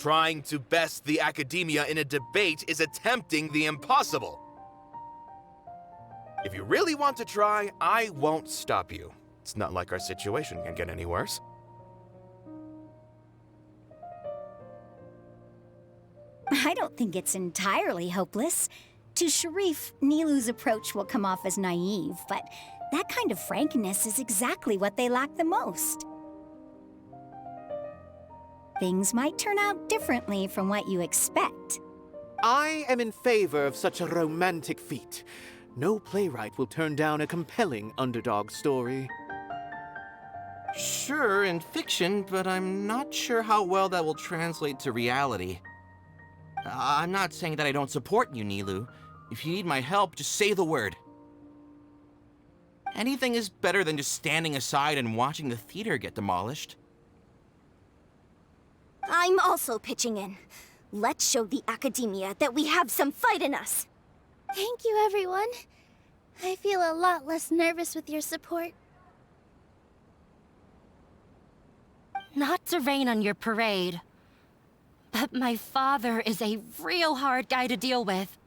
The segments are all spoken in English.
Trying to best the academia in a debate is attempting the impossible. If you really want to try, I won't stop you. It's not like our situation can get any worse. I don't think it's entirely hopeless. To Sharif, Nilou's approach will come off as naive, but that kind of frankness is exactly what they lack the most. Things might turn out differently from what you expect. I am in favor of such a romantic feat. No playwright will turn down a compelling underdog story. Sure, in fiction, but I'm not sure how well that will translate to reality. I'm not saying that I don't support you, Nilou. If you need my help, just say the word. Anything is better than just standing aside and watching the theater get demolished. I'm also pitching in. Let's show the academia that we have some fight in us. Thank you, everyone. I feel a lot less nervous with your support. Not to rain on your parade, but my father is a real hard guy to deal with.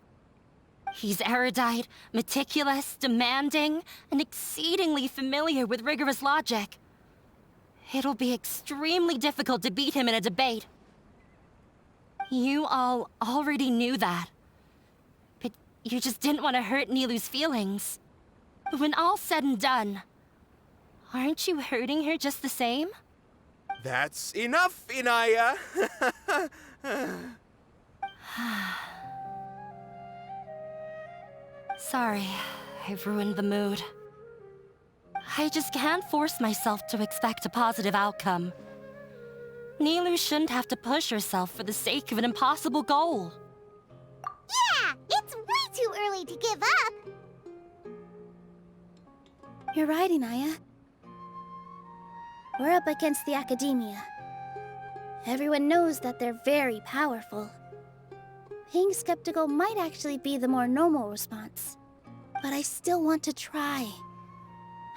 He's erudite, meticulous, demanding, and exceedingly familiar with rigorous logic. It'll be extremely difficult to beat him in a debate. You all already knew that. But you just didn't want to hurt Nilou's feelings. But when all's said and done, aren't you hurting her just the same? That's enough, Inaya! Sorry, I've ruined the mood. I just can't force myself to expect a positive outcome. Nilou shouldn't have to push herself for the sake of an impossible goal. Yeah, it's way too early to give up. You're right, Inaya. We're up against the academia. Everyone knows that they're very powerful. Being skeptical might actually be the more normal response. But I still want to try.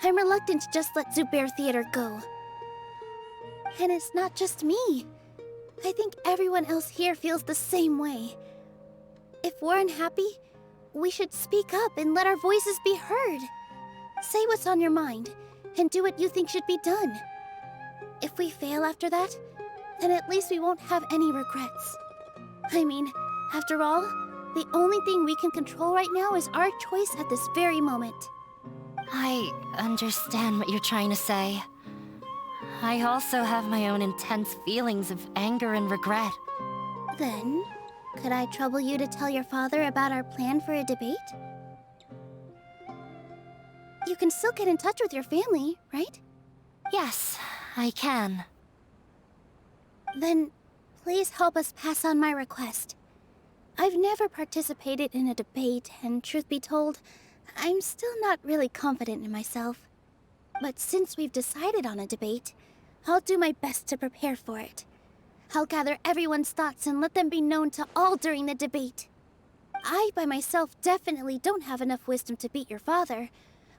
I'm reluctant to just let Zubair Theater go. And it's not just me. I think everyone else here feels the same way. If we're unhappy, we should speak up and let our voices be heard. Say what's on your mind, and do what you think should be done. If we fail after that, then at least we won't have any regrets. I mean, after all, the only thing we can control right now is our choice at this very moment. I understand what you're trying to say. I also have my own intense feelings of anger and regret. Then, could I trouble you to tell your father about our plan for a debate? You can still get in touch with your family, right? Yes, I can. Then, please help us pass on my request. I've never participated in a debate, and truth be told, I'm still not really confident in myself. But since we've decided on a debate, I'll do my best to prepare for it. I'll gather everyone's thoughts and let them be known to all during the debate. I, by myself, definitely don't have enough wisdom to beat your father.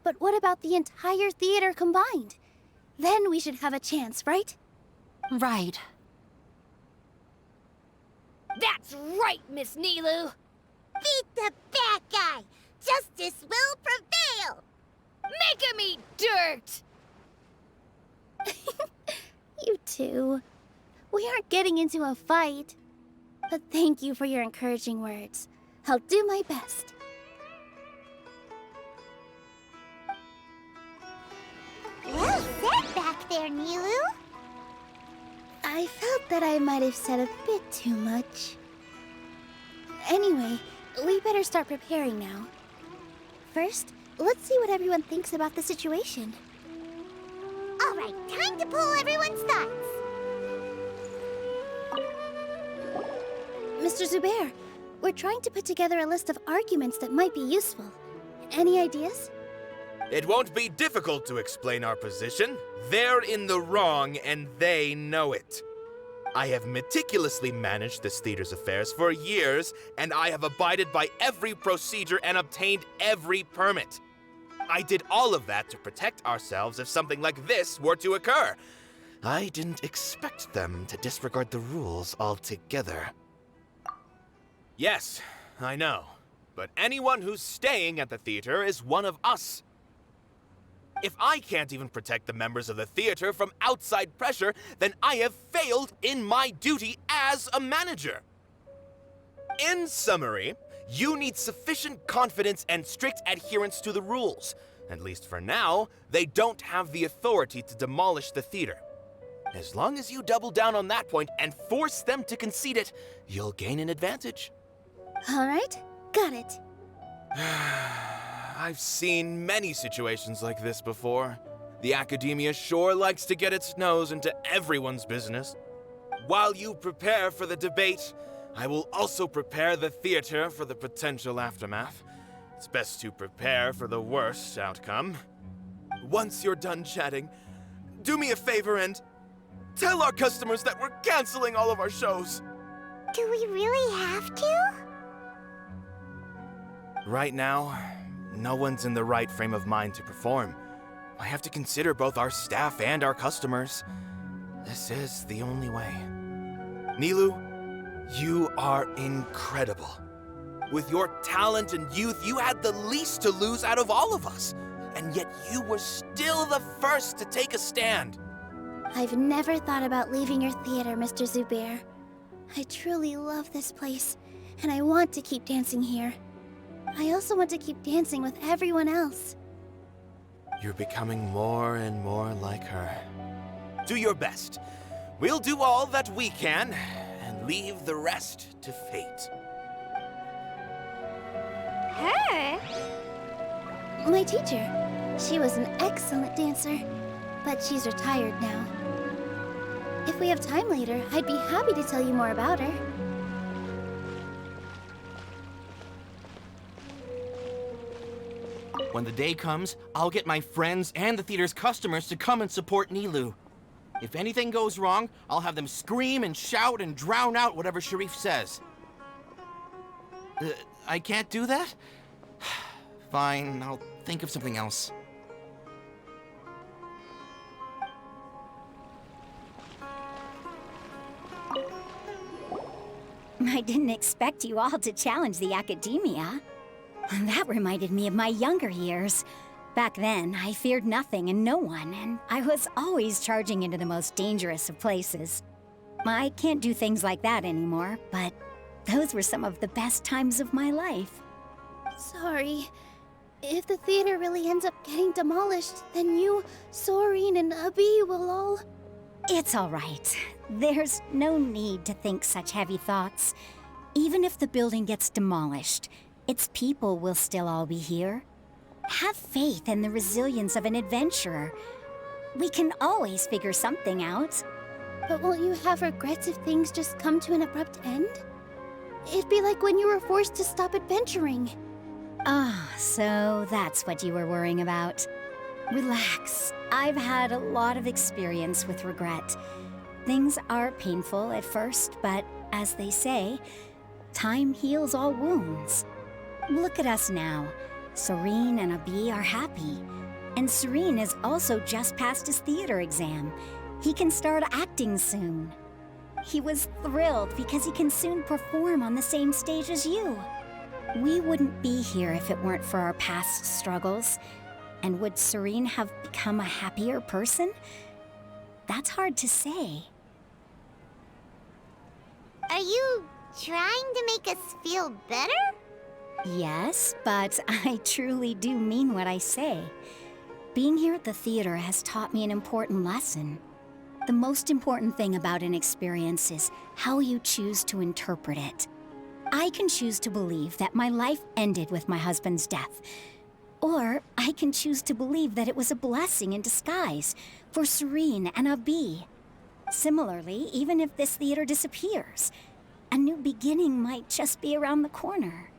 But what about the entire theater combined? Then we should have a chance, right? Right. That's right, Miss Nilou! Beat the bad guy! Justice will prevail! Make him eat dirt! You too. We aren't getting into a fight. But thank you for your encouraging words. I'll do my best. Well said back there, Nilou. I felt that I might have said a bit too much. Anyway, we better start preparing now. First, let's see what everyone thinks about the situation. All right, time to pull everyone's thoughts. Mr. Zubair, we're trying to put together a list of arguments that might be useful. Any ideas? It won't be difficult to explain our position. They're in the wrong, and they know it. I have meticulously managed this theater's affairs for years, and I have abided by every procedure and obtained every permit. I did all of that to protect ourselves if something like this were to occur. I didn't expect them to disregard the rules altogether. Yes, I know. But anyone who's staying at the theater is one of us. If I can't even protect the members of the theater from outside pressure, then I have failed in my duty as a manager. In summary, you need sufficient confidence and strict adherence to the rules. At least for now, they don't have the authority to demolish the theater. As long as you double down on that point and force them to concede it, you'll gain an advantage. All right, got it. I've seen many situations like this before. The Academia sure likes to get its nose into everyone's business. While you prepare for the debate, I will also prepare the theater for the potential aftermath. It's best to prepare for the worst outcome. Once you're done chatting, do me a favor and tell our customers that we're canceling all of our shows. Do we really have to? Right now, no one's in the right frame of mind to perform. I have to consider both our staff and our customers. This is the only way. Nilou, you are incredible. With your talent and youth, you had the least to lose out of all of us. And yet you were still the first to take a stand. I've never thought about leaving your theater, Mr. Zubair. I truly love this place, and I want to keep dancing here. I also want to keep dancing with everyone else. You're becoming more and more like her. Do your best. We'll do all that we can, and leave the rest to fate. Her? My teacher. She was an excellent dancer, but she's retired now. If we have time later, I'd be happy to tell you more about her. When the day comes, I'll get my friends and the theater's customers to come and support Nilou. If anything goes wrong, I'll have them scream and shout and drown out whatever Sharif says. I can't do that? Fine, I'll think of something else. I didn't expect you all to challenge the Academia. That reminded me of my younger years. Back then, I feared nothing and no one, and I was always charging into the most dangerous of places. I can't do things like that anymore, but those were some of the best times of my life. Sorry. If the theater really ends up getting demolished, then you, Soren, and Abi will all... It's all right. There's no need to think such heavy thoughts. Even if the building gets demolished, its people will still all be here. Have faith in the resilience of an adventurer. We can always figure something out. But won't you have regrets if things just come to an abrupt end? It'd be like when you were forced to stop adventuring. Ah, so that's what you were worrying about. Relax. I've had a lot of experience with regret. Things are painful at first, but as they say, time heals all wounds. Look at us now. Soren and Abi are happy. And Soren has also just passed his theater exam. He can start acting soon. He was thrilled because he can soon perform on the same stage as you. We wouldn't be here if it weren't for our past struggles. And would Soren have become a happier person? That's hard to say. Are you trying to make us feel better? Yes, but I truly do mean what I say. Being here at the theater has taught me an important lesson. The most important thing about an experience is how you choose to interpret it. I can choose to believe that my life ended with my husband's death. Or I can choose to believe that it was a blessing in disguise for Soren and Abi. Similarly, even if this theater disappears, a new beginning might just be around the corner.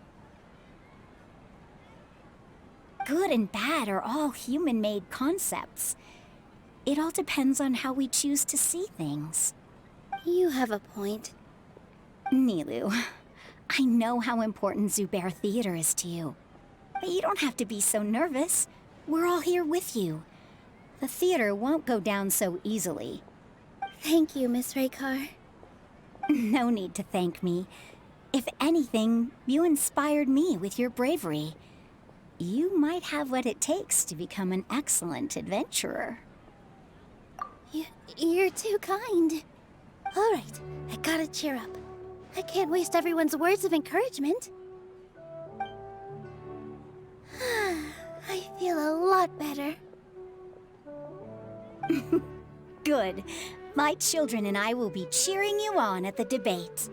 Good and bad are all human-made concepts. It all depends on how we choose to see things. You have a point. Nilou, I know how important Zubair Theater is to you. But you don't have to be so nervous. We're all here with you. The theater won't go down so easily. Thank you, Miss Raykar. No need to thank me. If anything, you inspired me with your bravery. You might have what it takes to become an excellent adventurer. You're too kind. All right, I gotta cheer up. I can't waste everyone's words of encouragement. I feel a lot better. Good. My children and I will be cheering you on at the debate.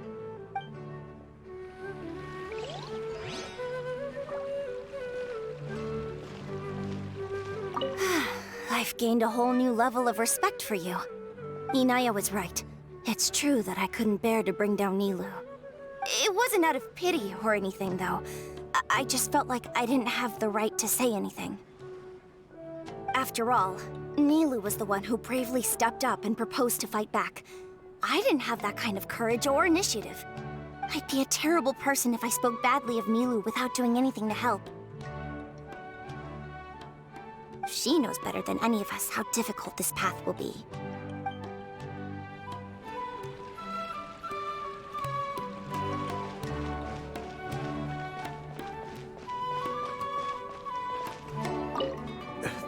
I've gained a whole new level of respect for you. Inaya was right. It's true that I couldn't bear to bring down Nilou. It wasn't out of pity or anything, though. I just felt like I didn't have the right to say anything. After all, Nilou was the one who bravely stepped up and proposed to fight back. I didn't have that kind of courage or initiative. I'd be a terrible person if I spoke badly of Nilou without doing anything to help. She knows better than any of us how difficult this path will be.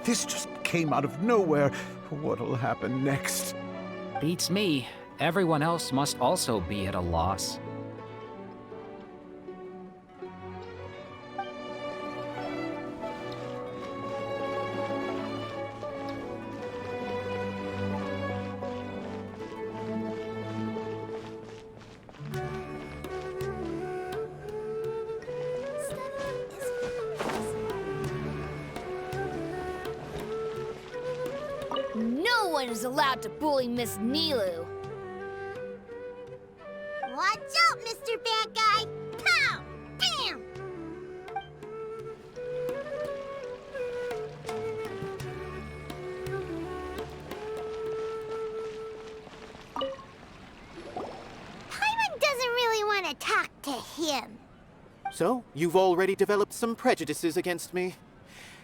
This just came out of nowhere. What'll happen next? Beats me. Everyone else must also be at a loss. No one is allowed to bully Miss Nilou. Watch out, Mr. Bad Guy! Pow! Bam! Paimon doesn't really want to talk to him. So, you've already developed some prejudices against me.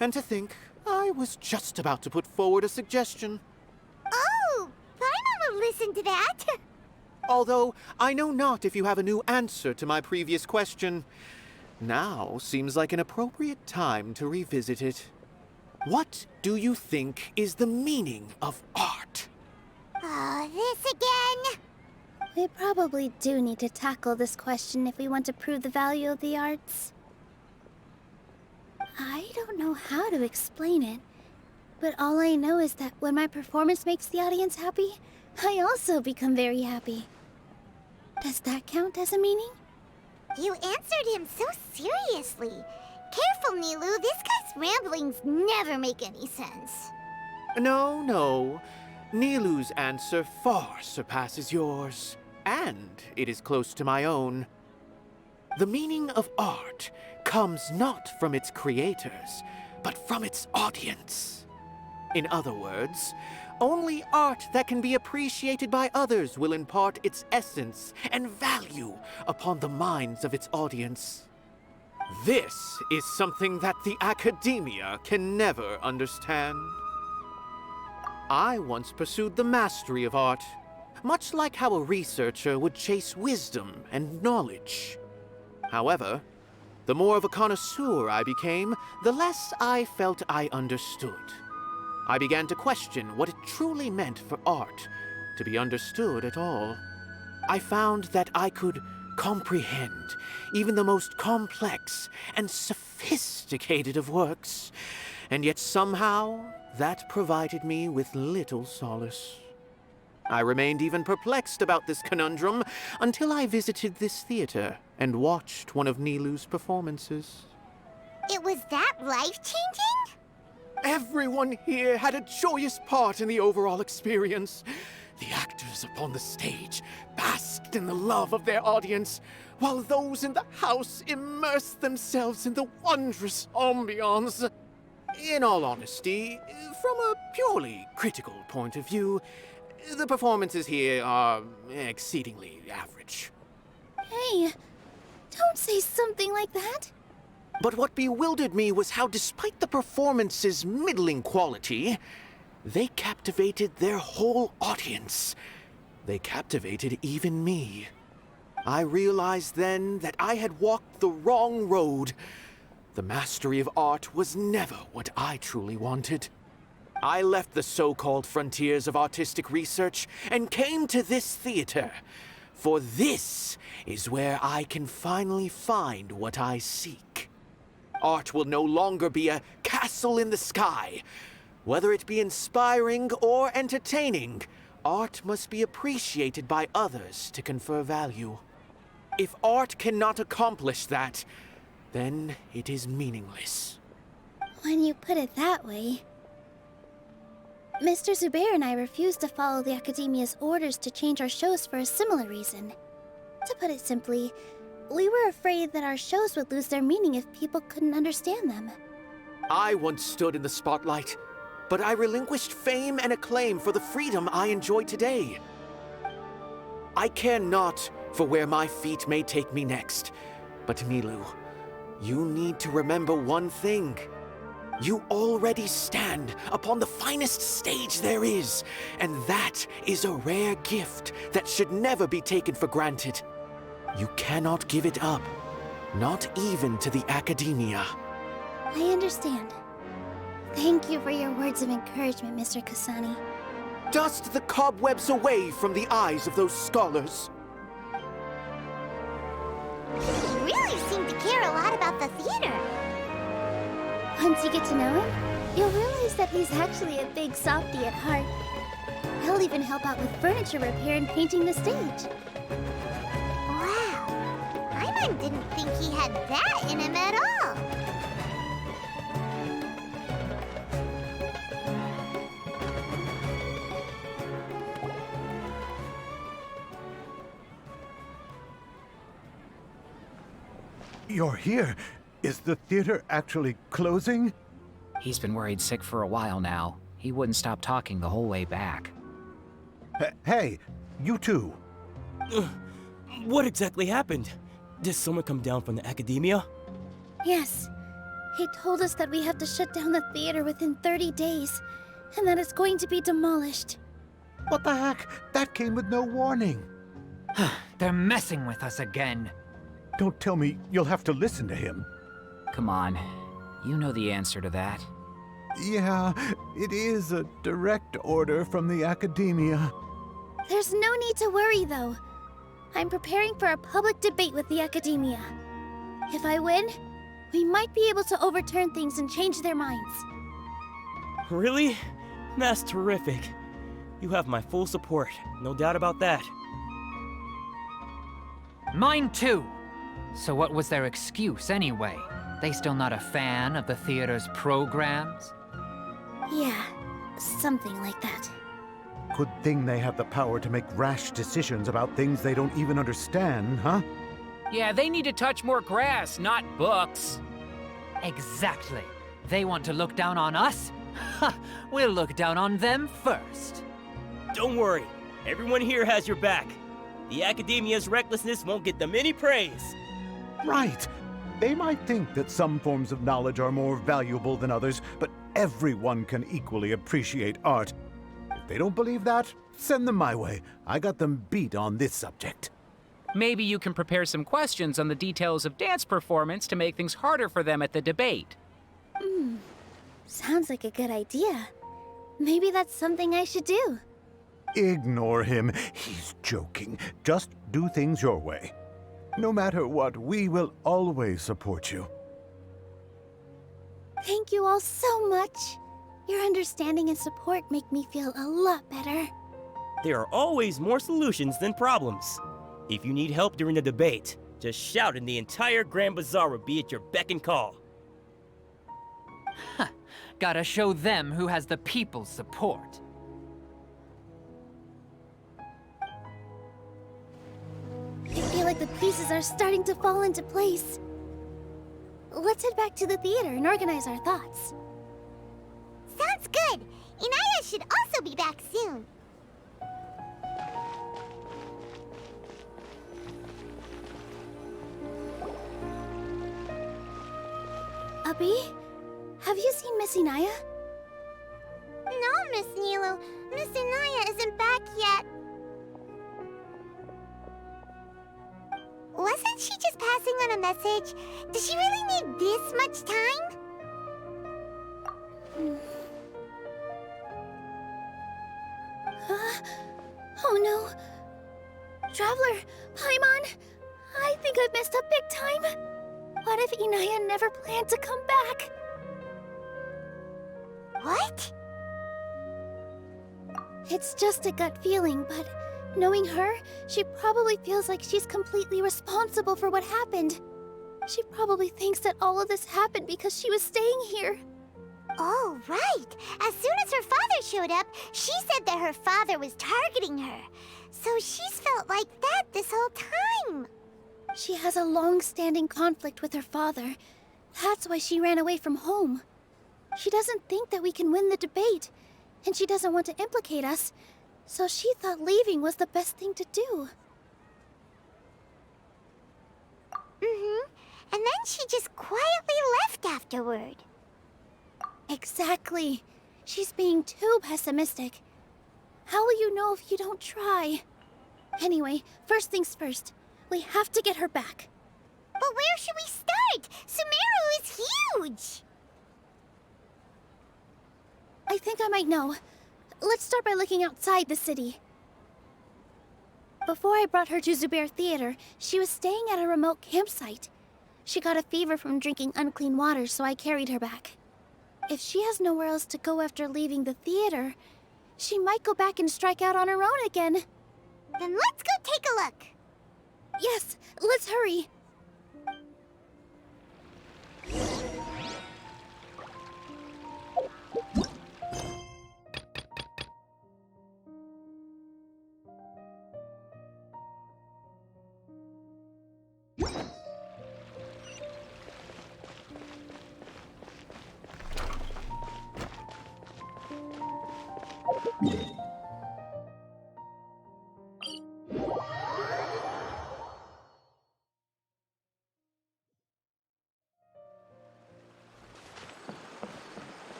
And to think, I was just about to put forward a suggestion. Oh, Paimon will listen to that. Although, I know not if you have a new answer to my previous question. Now seems like an appropriate time to revisit it. What do you think is the meaning of art? Oh, this again? We probably do need to tackle this question if we want to prove the value of the arts. I don't know how to explain it, but all I know is that when my performance makes the audience happy, I also become very happy. Does that count as a meaning? You answered him so seriously. Careful, Nilou. This guy's ramblings never make any sense. No. Nilou's answer far surpasses yours, and it is close to my own. The meaning of art comes not from its creators, but from its audience. In other words, only art that can be appreciated by others will impart its essence and value upon the minds of its audience. This is something that the academia can never understand. I once pursued the mastery of art, much like how a researcher would chase wisdom and knowledge. However, the more of a connoisseur I became, the less I felt I understood. I began to question what it truly meant for art to be understood at all. I found that I could comprehend even the most complex and sophisticated of works, and yet somehow that provided me with little solace. I remained even perplexed about this conundrum until I visited this theater and watched one of Nilou's performances. It was that life-changing? Everyone here had a joyous part in the overall experience. The actors upon the stage basked in the love of their audience, while those in the house immersed themselves in the wondrous ambiance. In all honesty, from a purely critical point of view, the performances here are exceedingly average. Hey, don't say something like that. But what bewildered me was how, despite the performance's middling quality, they captivated their whole audience, They captivated even me. I realized then that I had walked the wrong road. The mastery of art was never what I truly wanted. I left the so-called frontiers of artistic research and came to this theater. For this is where I can finally find what I seek. Art will no longer be a castle in the sky. Whether it be inspiring or entertaining, art must be appreciated by others to confer value. If art cannot accomplish that, then it is meaningless. When you put it that way... Mr. Zubair and I refused to follow the Academia's orders to change our shows for a similar reason. To put it simply, we were afraid that our shows would lose their meaning if people couldn't understand them. I once stood in the spotlight, but I relinquished fame and acclaim for the freedom I enjoy today. I care not for where my feet may take me next, but Nilou, you need to remember one thing. You already stand upon the finest stage there is, and that is a rare gift that should never be taken for granted. You cannot give it up, not even to the Academia. I understand. Thank you for your words of encouragement, Mr. Kasani. Dust the cobwebs away from the eyes of those scholars. He really seemed to care a lot about the theater. Once you get to know him, you'll realize that he's actually a big softie at heart. He'll even help out with furniture repair and painting the stage. Wow. Paimon didn't think he had that in him at all. You're here. Is the theater actually closing? He's been worried sick for a while now. He wouldn't stop talking the whole way back. Hey, you two. What exactly happened? Did someone come down from the Academia? Yes. He told us that we have to shut down the theater within 30 days, and that it's going to be demolished. What the heck? That came with no warning. They're messing with us again. Don't tell me you'll have to listen to him. Come on. You know the answer to that. Yeah, it is a direct order from the Academia. There's no need to worry, though. I'm preparing for a public debate with the Academia. If I win, we might be able to overturn things and change their minds. Really? That's terrific. You have my full support, no doubt about that. Mine too. So what was their excuse anyway? They still not a fan of the theater's programs? Yeah, something like that. Good thing they have the power to make rash decisions about things they don't even understand, huh? Yeah, they need to touch more grass, not books. Exactly. They want to look down on us? Ha! We'll look down on them first. Don't worry. Everyone here has your back. The Academia's recklessness won't get them any praise. Right. They might think that some forms of knowledge are more valuable than others, but everyone can equally appreciate art. If they don't believe that, send them my way. I got them beat on this subject. Maybe you can prepare some questions on the details of dance performance to make things harder for them at the debate. Sounds like a good idea. Maybe that's something I should do. Ignore him. He's joking. Just do things your way. No matter what, we will always support you. Thank you all so much. Your understanding and support make me feel a lot better. There are always more solutions than problems. If you need help during the debate, just shout and the entire Grand Bazaar will be at your beck and call. Gotta show them who has the people's support. I feel like the pieces are starting to fall into place. Let's head back to the theater and organize our thoughts. Sounds good. Inaya should also be back soon. Abi, have you seen Miss Inaya? No, Miss Nilou. Miss Inaya isn't back yet. just passing on a message? Does she really need this much time? Oh no. Traveler, Paimon, I think I've messed up big time. What if Inaya never planned to come back? What? It's just a gut feeling, but knowing her, she probably feels like she's completely responsible for what happened. She probably thinks that all of this happened because she was staying here. Oh, right. As soon as her father showed up, she said that her father was targeting her. So she's felt like that this whole time. She has a long-standing conflict with her father. That's why she ran away from home. She doesn't think that we can win the debate, and she doesn't want to implicate us, so she thought leaving was the best thing to do. And then she just quietly left afterward. Exactly. She's being too pessimistic. How will you know if you don't try? Anyway, first things first. We have to get her back. But where should we start? Sumeru is huge! I think I might know. Let's start by looking outside the city. Before I brought her to Zubair Theater, she was staying at a remote campsite. She got a fever from drinking unclean water, so I carried her back. If she has nowhere else to go after leaving the theater, she might go back and strike out on her own again. Then let's go take a look. Yes, let's hurry.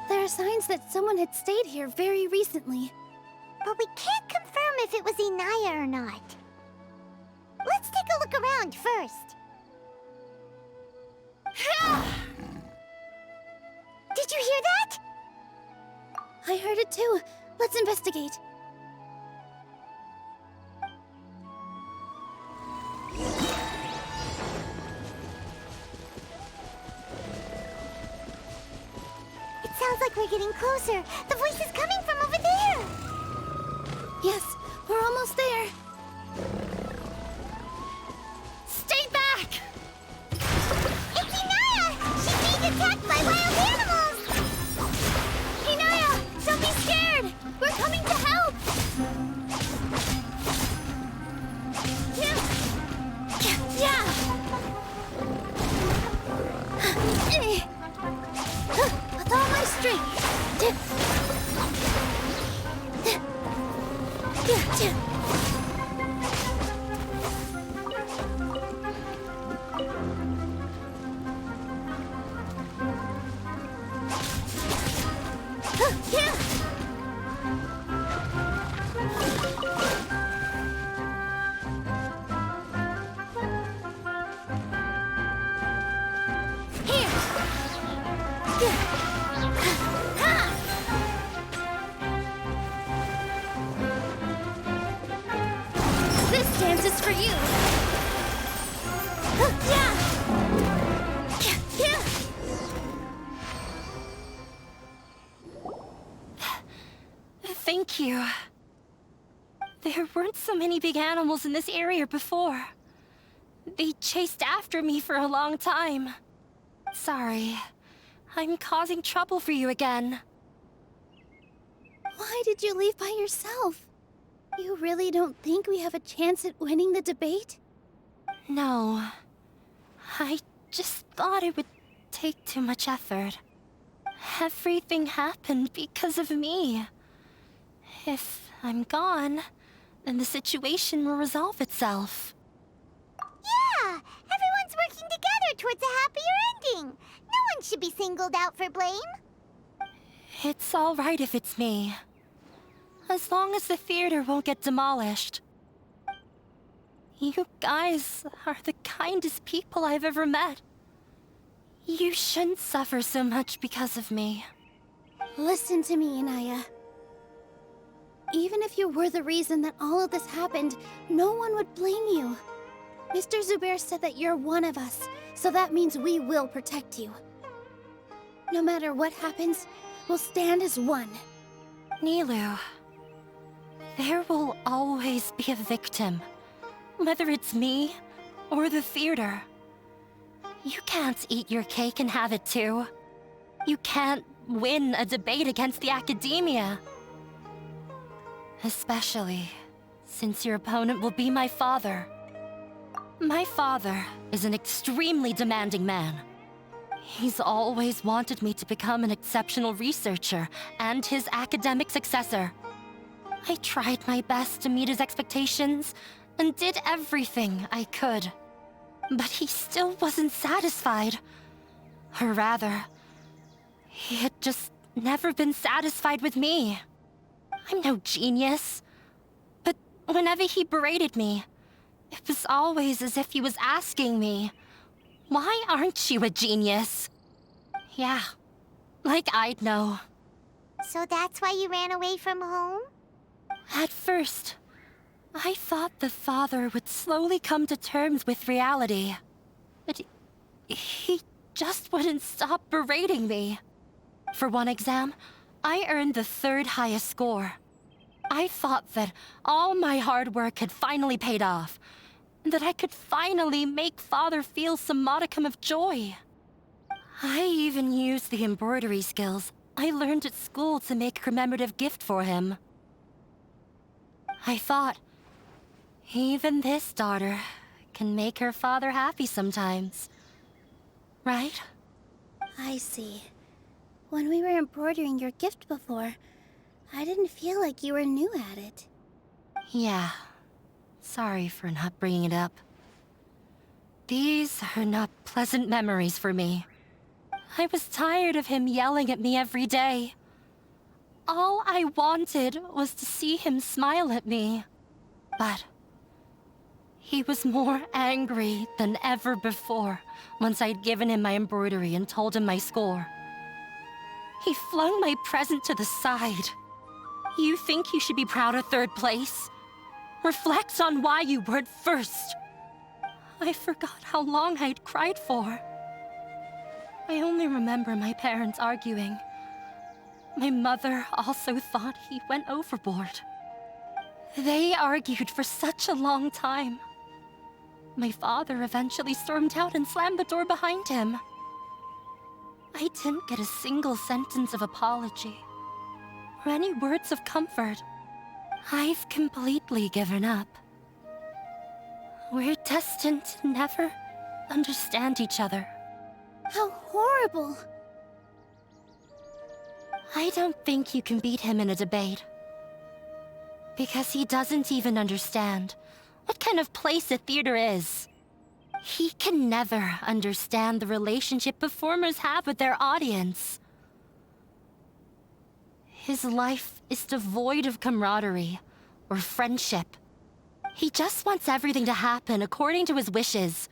There are signs that someone had stayed here very recently. But we can't confirm if it was Inaya or not. Let's take a look around first. Did you hear that? I heard it too. Let's investigate. It sounds like we're getting closer. The voice is coming from over there. Yes, we're almost there. Stay back! It's Inaya! She's being attacked by wild animals! Inaya, don't be scared! We're coming to help! Yeah! With all my strength! This dance is for you! Thank you. There weren't so many big animals in this area before. They chased after me for a long time. Sorry. I'm causing trouble for you again. Why did you leave by yourself? You really don't think we have a chance at winning the debate? No. I just thought it would take too much effort. Everything happened because of me. If I'm gone, and the situation will resolve itself. Yeah! Everyone's working together towards a happier ending. No one should be singled out for blame. It's all right if it's me. As long as the theater won't get demolished. You guys are the kindest people I've ever met. You shouldn't suffer so much because of me. Listen to me, Inaya. Even if you were the reason that all of this happened, no one would blame you. Mr. Zubair said that you're one of us, so that means we will protect you. No matter what happens, we'll stand as one. Nilou, there will always be a victim, whether it's me or the theater. You can't eat your cake and have it too. You can't win a debate against the academia. Especially since your opponent will be my father. My father is an extremely demanding man. He's always wanted me to become an exceptional researcher and his academic successor. I tried my best to meet his expectations and did everything I could. But he still wasn't satisfied. Or rather, he had just never been satisfied with me. I'm no genius. But whenever he berated me, it was always as if he was asking me, "Why aren't you a genius?" Yeah, like I'd know. So that's why you ran away from home? At first, I thought the father would slowly come to terms with reality. But he just wouldn't stop berating me. For one exam, I earned the 3rd highest score. I thought that all my hard work had finally paid off, and that I could finally make Father feel some modicum of joy. I even used the embroidery skills I learned at school to make a commemorative gift for him. I thought, even this daughter can make her father happy sometimes. Right? I see. When we were embroidering your gift before, I didn't feel like you were new at it. Yeah. Sorry for not bringing it up. These are not pleasant memories for me. I was tired of him yelling at me every day. All I wanted was to see him smile at me. But he was more angry than ever before once I'd given him my embroidery and told him my score. He flung my present to the side. You think you should be proud of 3rd place? Reflect on why you weren't first. I forgot how long I'd cried for. I only remember my parents arguing. My mother also thought he went overboard. They argued for such a long time. My father eventually stormed out and slammed the door behind him. I didn't get a single sentence of apology or any words of comfort. I've completely given up. We're destined to never understand each other. How horrible! I don't think you can beat him in a debate. Because he doesn't even understand what kind of place a theater is. He can never understand the relationship performers have with their audience. His life is devoid of camaraderie or friendship. He just wants everything to happen according to his wishes,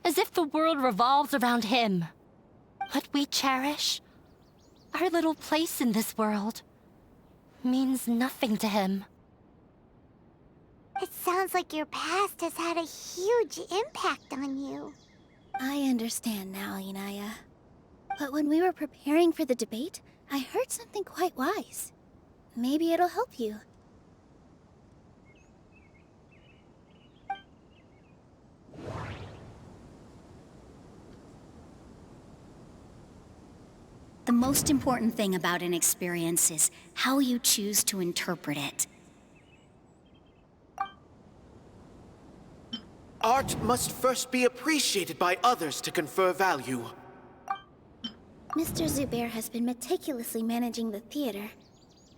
as if the world revolves around him. What we cherish, our little place in this world, means nothing to him. It sounds like your past has had a huge impact on you. I understand now, Inaya. But when we were preparing for the debate, I heard something quite wise. Maybe it'll help you. The most important thing about an experience is how you choose to interpret it. Art must first be appreciated by others to confer value. Mr. Zubair has been meticulously managing the theater.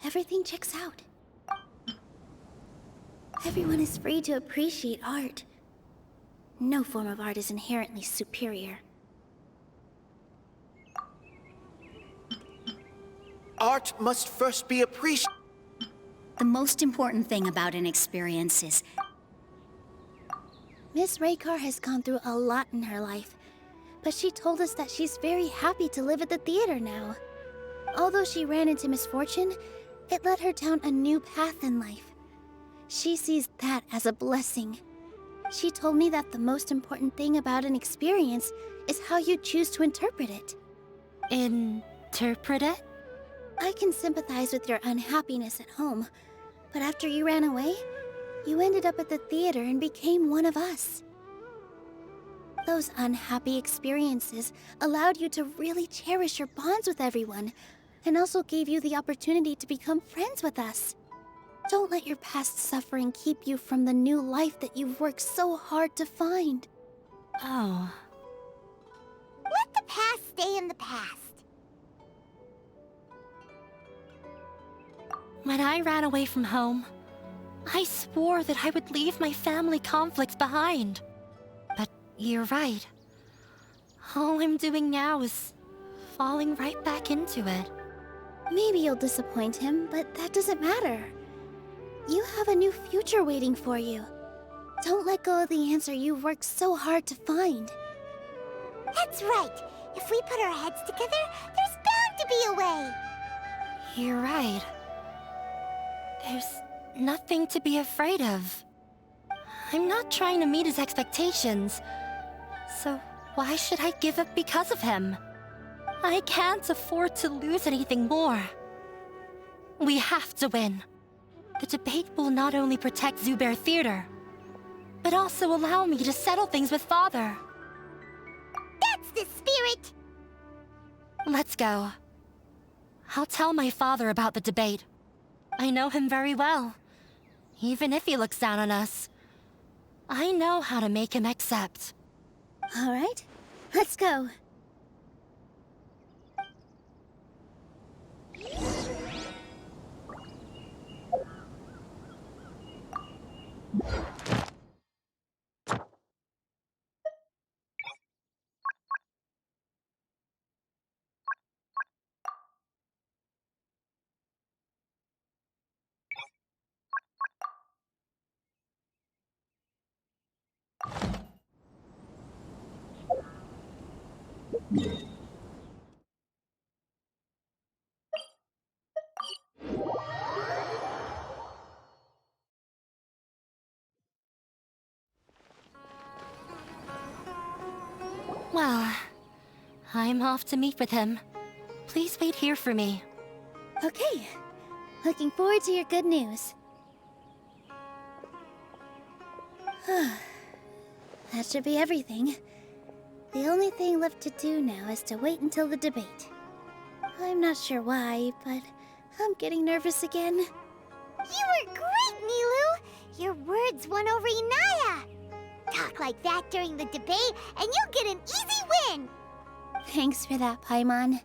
Everything checks out. Everyone is free to appreciate art. No form of art is inherently superior. Art must first be appreciated. The most important thing about an experience is Miss Raykar has gone through a lot in her life, but she told us that she's very happy to live at the theater now. Although she ran into misfortune, it led her down a new path in life. She sees that as a blessing. She told me that the most important thing about an experience is how you choose to interpret it. Interpret it? I can sympathize with your unhappiness at home, but after you ran away, you ended up at the theater and became one of us. Those unhappy experiences allowed you to really cherish your bonds with everyone, and also gave you the opportunity to become friends with us. Don't let your past suffering keep you from the new life that you've worked so hard to find. Oh. Let the past stay in the past. When I ran away from home, I swore that I would leave my family conflicts behind. But you're right. All I'm doing now is falling right back into it. Maybe you'll disappoint him, but that doesn't matter. You have a new future waiting for you. Don't let go of the answer you've worked so hard to find. That's right. If we put our heads together, there's bound to be a way. You're right. There's nothing to be afraid of. I'm not trying to meet his expectations. So why should I give up because of him? I can't afford to lose anything more. We have to win. The debate will not only protect Zubair Theater, but also allow me to settle things with Father. That's the spirit! Let's go. I'll tell my father about the debate. I know him very well. Even if he looks down on us, I know how to make him accept. All right, let's go. Well, I'm off to meet with him. Please wait here for me. Okay. Looking forward to your good news. That should be everything. The only thing left to do now is to wait until the debate. I'm not sure why, but I'm getting nervous again. You were great, Nilou! Your words won over Inaya! Talk like that during the debate, and you'll get an easy win! Thanks for that, Paimon.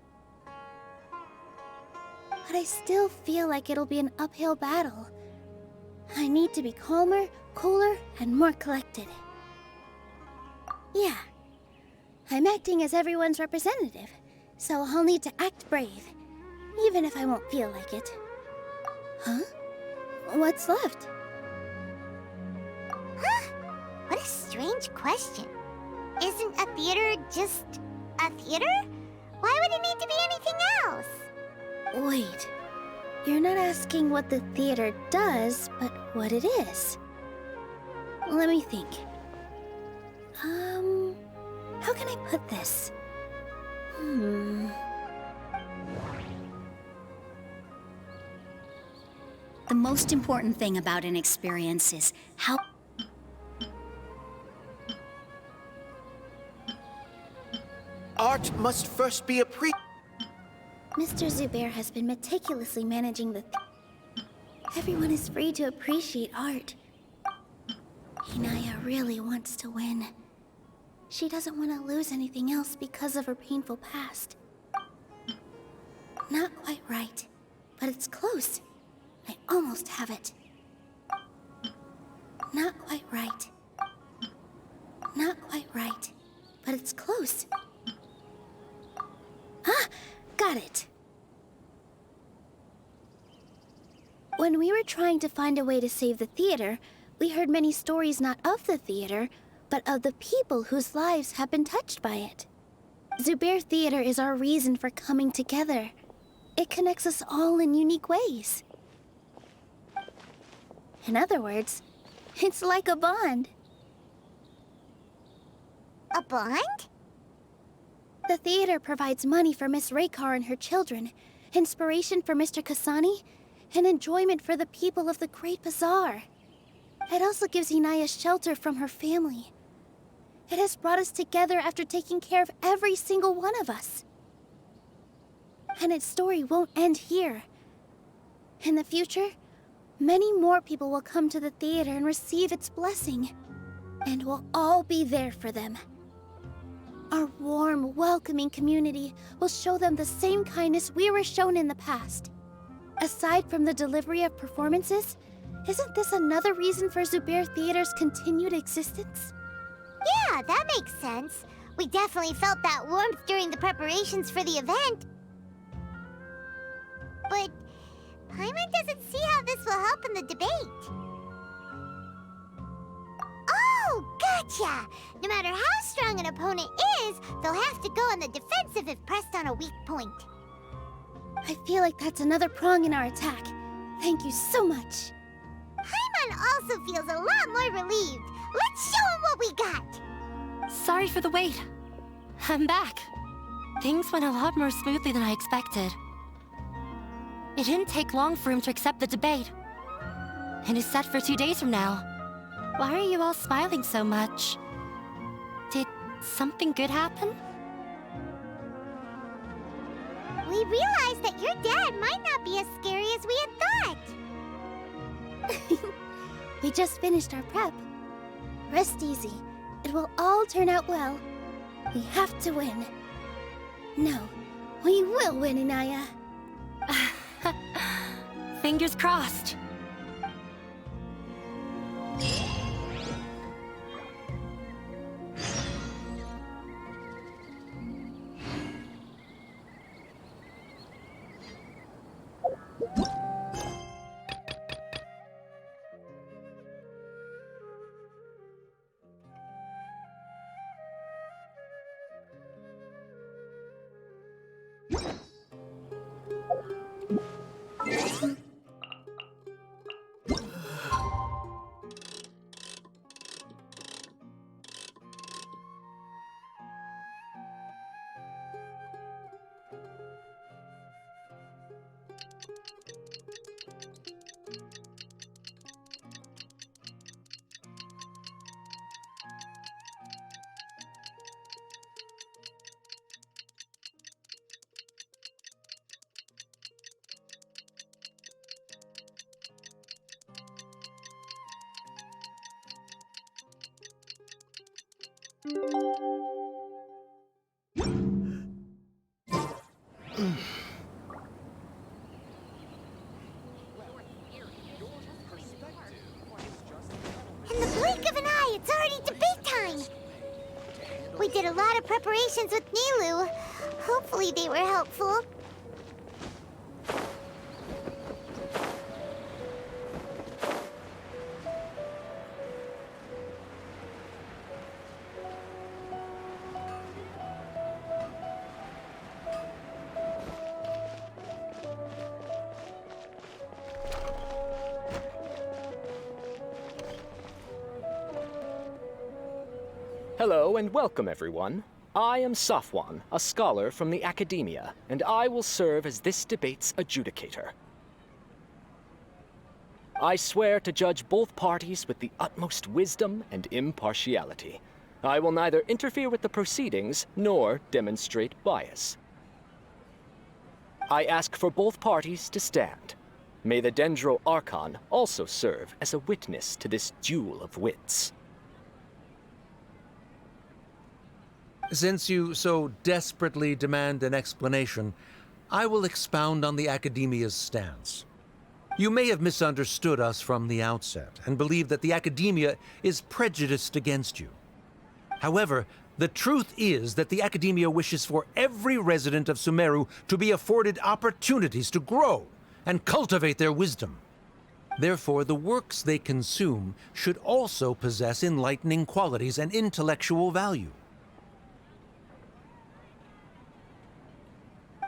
But I still feel like it'll be an uphill battle. I need to be calmer, cooler, and more collected. Yeah. I'm acting as everyone's representative, so I'll need to act brave, even if I won't feel like it. Huh? What's left? Huh? What a strange question. Isn't a theater just a theater? Why would it need to be anything else? Wait. You're not asking what the theater does, but what it is. Let me think. How can I put this? the most important thing about an experience is how... Art must first be Mr. Zubair has been meticulously managing the... Everyone is free to appreciate art. Inaya really wants to win. She doesn't want to lose anything else because of her painful past. Not quite right, but it's close. I almost have it. Not quite right. Not quite right. But it's close. Ah! Got it! When we were trying to find a way to save the theater, we heard many stories not of the theater, but of the people whose lives have been touched by it. Zubair Theater is our reason for coming together. It connects us all in unique ways. In other words, it's like a bond. A bond? The theater provides money for Miss Raykar and her children, inspiration for Mr. Kasani, and enjoyment for the people of the Great Bazaar. It also gives Inaya shelter from her family. It has brought us together after taking care of every single one of us. And its story won't end here. In the future, many more people will come to the theater and receive its blessing. And we'll all be there for them. Our warm, welcoming community will show them the same kindness we were shown in the past. Aside from the delivery of performances, isn't this another reason for Zubair Theater's continued existence? Yeah, that makes sense. We definitely felt that warmth during the preparations for the event. But Paimon doesn't see how this will help in the debate. Oh, gotcha! No matter how strong an opponent is, they'll have to go on the defensive if pressed on a weak point. I feel like that's another prong in our attack. Thank you so much. Paimon also feels a lot more relieved. Let's show him what we got! Sorry for the wait. I'm back. Things went a lot more smoothly than I expected. It didn't take long for him to accept the debate. And it's set for 2 days from now. Why are you all smiling so much? Did something good happen? We realized that your dad might not be as scary as we had thought. We just finished our prep. Rest easy. It will all turn out well. We have to win. No, we will win, Inaya. Fingers crossed. In the blink of an eye, it's already debate time! We did a lot of preparations with Nilou. Hopefully they were helpful. Hello and welcome, everyone. I am Safwan, a scholar from the Academia, and I will serve as this debate's adjudicator. I swear to judge both parties with the utmost wisdom and impartiality. I will neither interfere with the proceedings nor demonstrate bias. I ask for both parties to stand. May the Dendro Archon also serve as a witness to this duel of wits. Since you so desperately demand an explanation, I will expound on the Academia's stance. You may have misunderstood us from the outset and believe that the Academia is prejudiced against you. However, the truth is that the Academia wishes for every resident of Sumeru to be afforded opportunities to grow and cultivate their wisdom. Therefore, the works they consume should also possess enlightening qualities and intellectual value.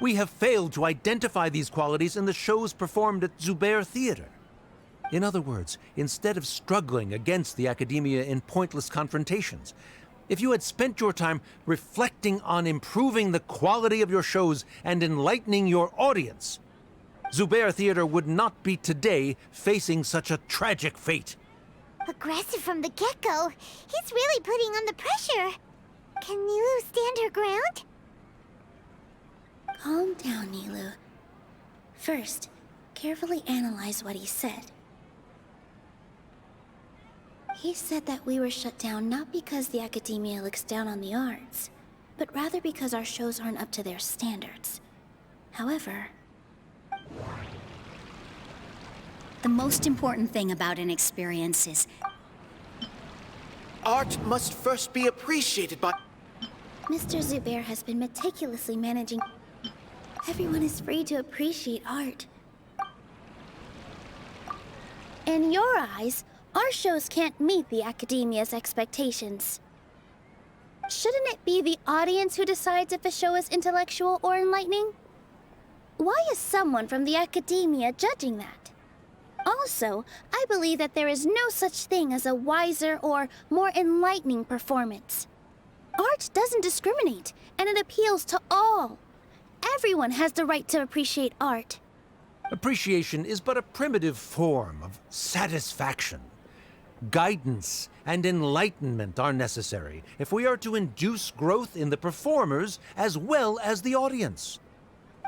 We have failed to identify these qualities in the shows performed at Zubair Theater. In other words, instead of struggling against the Academia in pointless confrontations, if you had spent your time reflecting on improving the quality of your shows and enlightening your audience, Zubair Theater would not be today facing such a tragic fate. Aggressive from the get-go. He's really putting on the pressure. Can Nilou stand her ground? Calm down, Nilou. First, carefully analyze what he said. He said that we were shut down not because the Academia looks down on the arts, but rather because our shows aren't up to their standards. However, the most important thing about an experience is art must first be appreciated by... Mr. Zubair has been meticulously managing. Everyone is free to appreciate art. In your eyes, our shows can't meet the Academia's expectations. Shouldn't it be the audience who decides if a show is intellectual or enlightening? Why is someone from the Academia judging that? Also, I believe that there is no such thing as a wiser or more enlightening performance. Art doesn't discriminate, and it appeals to all. Everyone has the right to appreciate art. Appreciation is but a primitive form of satisfaction. Guidance and enlightenment are necessary if we are to induce growth in the performers as well as the audience.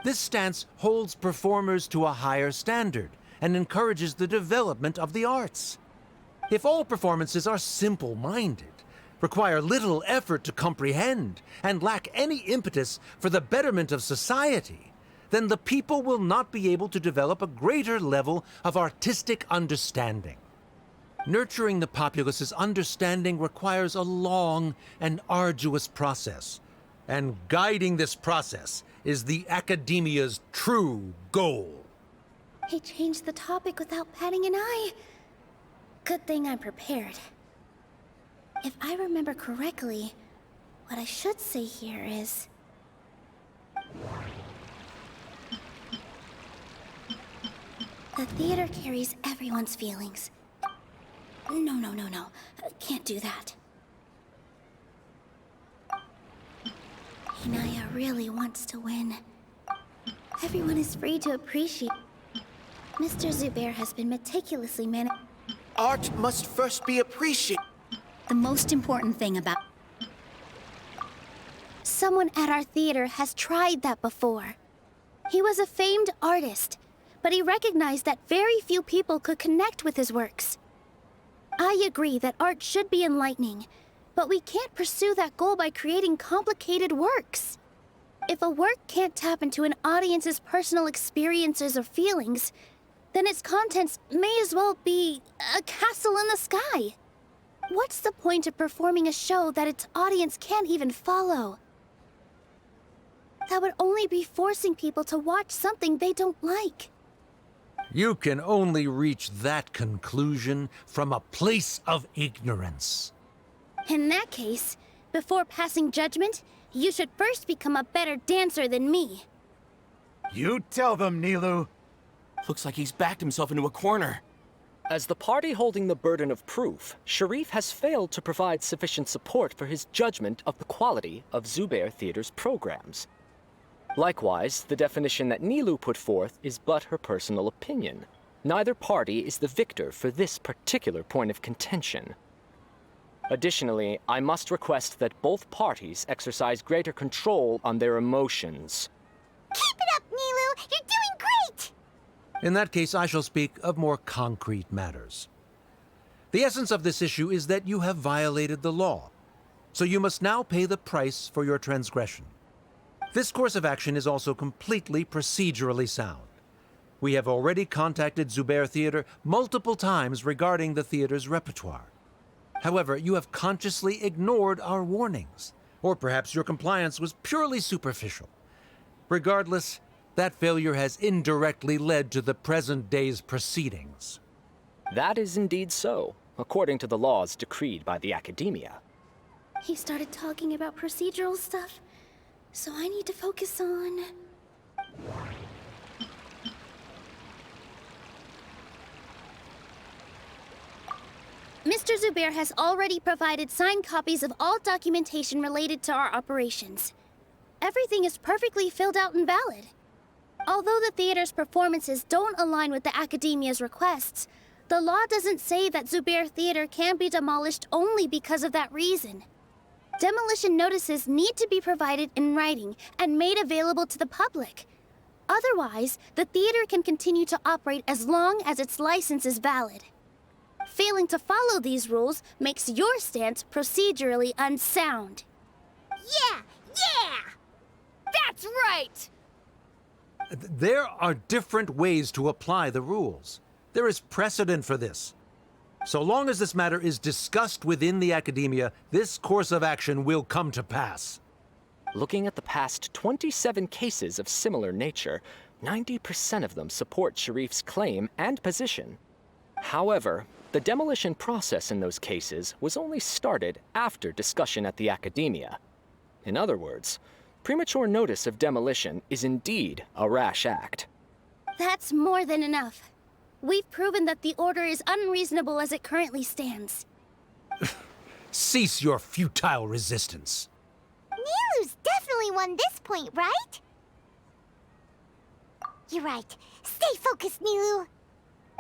This stance holds performers to a higher standard and encourages the development of the arts. If all performances are simple-minded, require little effort to comprehend, and lack any impetus for the betterment of society, then the people will not be able to develop a greater level of artistic understanding. Nurturing the populace's understanding requires a long and arduous process, and guiding this process is the Academia's true goal. He changed the topic without batting an eye. Good thing I'm prepared. If I remember correctly, what I should say here is... The theater carries everyone's feelings. No. Can't do that. Inaya really wants to win. Everyone is free to appreciate. Mr. Zubair has been meticulously managed. Art must first be appreciated. the most important thing about... Someone at our theater has tried that before. He was a famed artist, but he recognized that very few people could connect with his works. I agree that art should be enlightening, but we can't pursue that goal by creating complicated works. If a work can't tap into an audience's personal experiences or feelings, then its contents may as well be a castle in the sky. What's the point of performing a show that its audience can't even follow? That would only be forcing people to watch something they don't like. You can only reach that conclusion from a place of ignorance. In that case, before passing judgment, you should first become a better dancer than me. You tell them, Nilou. Looks like he's backed himself into a corner. As the party holding the burden of proof, Sharif has failed to provide sufficient support for his judgment of the quality of Zubair Theater's programs. Likewise, the definition that Nilou put forth is but her personal opinion. Neither party is the victor for this particular point of contention. Additionally, I must request that both parties exercise greater control on their emotions. Keep it up, Nilou! You're doing great! In that case, I shall speak of more concrete matters. The essence of this issue is that you have violated the law, so you must now pay the price for your transgression. This course of action is also completely procedurally sound. We have already contacted Zubair Theater multiple times regarding the theater's repertoire. However, you have consciously ignored our warnings. Or perhaps your compliance was purely superficial. Regardless, that failure has indirectly led to the present day's proceedings. That is indeed so, according to the laws decreed by the Academia. He started talking about procedural stuff, so I need to focus on... Mr. Zubair has already provided signed copies of all documentation related to our operations. Everything is perfectly filled out and valid. Although the theater's performances don't align with the Academia's requests, the law doesn't say that Zubair Theater can be demolished only because of that reason. Demolition notices need to be provided in writing and made available to the public. Otherwise, the theater can continue to operate as long as its license is valid. Failing to follow these rules makes your stance procedurally unsound. Yeah! That's right! There are different ways to apply the rules. There is precedent for this. So long as this matter is discussed within the Academia, this course of action will come to pass. Looking at the past 27 cases of similar nature, 90% of them support Sharif's claim and position. However, the demolition process in those cases was only started after discussion at the Academia. In other words, premature notice of demolition is indeed a rash act. That's more than enough. We've proven that the order is unreasonable as it currently stands. Cease your futile resistance. Nilu's definitely won this point, right? You're right. Stay focused, Nilu.